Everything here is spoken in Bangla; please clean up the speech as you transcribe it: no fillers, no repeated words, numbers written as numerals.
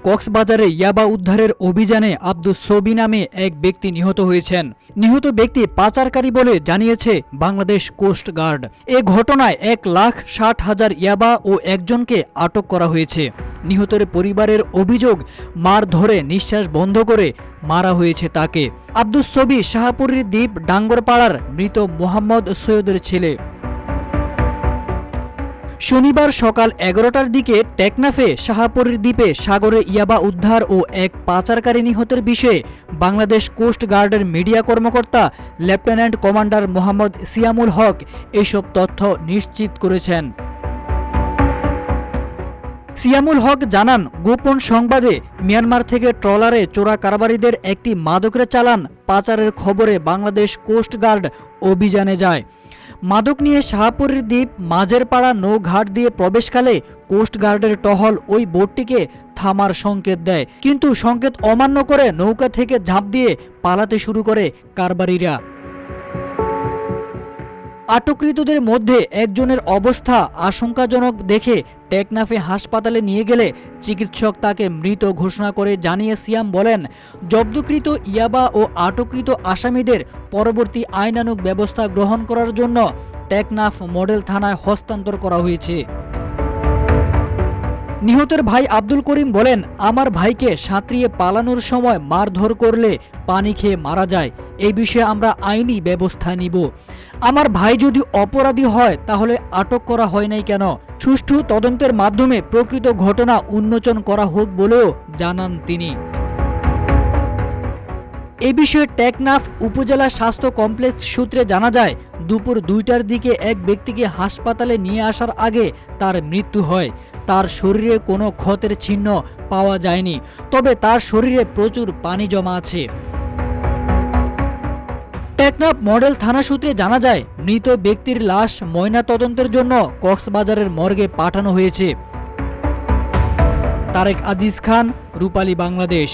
কক্সবাজারে ইয়াবা উদ্ধারের অভিযানে আব্দুস ছবি নামে এক ব্যক্তি নিহত হয়েছেন। নিহত ব্যক্তি পাচারকারী বলে জানিয়েছে বাংলাদেশ কোস্ট গার্ড। এ ঘটনায় 1,60,000 ইয়াবা ও একজনকে আটক করা হয়েছে। নিহতের পরিবারের অভিযোগ, মার ধরে নিঃশ্বাস বন্ধ করে মারা হয়েছে তাকে। আব্দুস ছবি শাহপুরীর দ্বীপ ডাঙ্গরপাড়ার মৃত মোহাম্মদ সৈয়দের ছেলে। শনিবার সকাল 11টার দিকে টেকনাফে শাহপুরীর দ্বীপে সাগরে ইয়াবা উদ্ধার ও এক পাচারকারী নিহতের বিষয়ে বাংলাদেশ কোস্ট গার্ডের মিডিয়া কর্মকর্তা লেফটেন্যান্ট কমান্ডার মোহাম্মদ সিয়ামুল হক এসব তথ্য নিশ্চিত করেছেন। সিয়ামুল হক জানান, গোপন সংবাদে মিয়ানমার থেকে ট্রলারে চোরা কারবারিদের একটি মাদকের চালান পাচারের খবরে বাংলাদেশ কোস্ট গার্ড অভিযানে যায়। মাদক নিয়ে শাহপুরীর দ্বীপ মাঝের পাড়া নৌঘাট দিয়ে প্রবেশকালে কোস্ট গার্ডের টহল ওই বোটটিকে থামার সংকেত দেয়, কিন্তু সংকেত অমান্য করে নৌকা থেকে ঝাঁপ দিয়ে পালাতে শুরু করে কারবারিরা। আটককৃতদের মধ্যে একজনের অবস্থা আশঙ্কাজনক দেখে টেকনাফে হাসপাতালে নিয়ে গেলে চিকিৎসক তাকে মৃত ঘোষণা করে। জানিয়ে সিয়াম বলেন, জব্দকৃত ইয়াবা ও আটককৃত আসামিদের পরবর্তী আইনানুগ ব্যবস্থা গ্রহণ করার জন্য টেকনাফ মডেল থানায় হস্তান্তর করা হয়েছে। নিহতের ভাই আব্দুল করিম বলেন, আমার ভাইকে সাঁতরিয়ে পালানোর সময় মারধর করলে পানি খেয়ে মারা যায়। এই বিষয়ে আমরা আইনি ব্যবস্থা নিব। আমার ভাই যদি অপরাধী হয় তাহলে আটক করা হয় নাই কেন? সুষ্ঠু তদন্তের মাধ্যমে প্রকৃত ঘটনা উন্মোচন করা হোক বলেও জানান তিনি। এ বিষয়ে টেকনাফ উপজেলা স্বাস্থ্য কমপ্লেক্স সূত্রে জানা যায়, দুপুর 2টার দিকে এক ব্যক্তিকে হাসপাতালে নিয়ে আসার আগে তার মৃত্যু হয়। তার শরীরে কোনো ক্ষতের চিহ্ন পাওয়া যায়নি, তবে তার শরীরে প্রচুর পানি জমা আছে। টেকনাফ মডেল থানা সূত্রে জানা যায়, মৃত ব্যক্তির লাশ ময়নাতদন্তের জন্য কক্সবাজারের মর্গে পাঠানো হয়েছে। তারেক আজিজ খান, রূপালী বাংলাদেশ।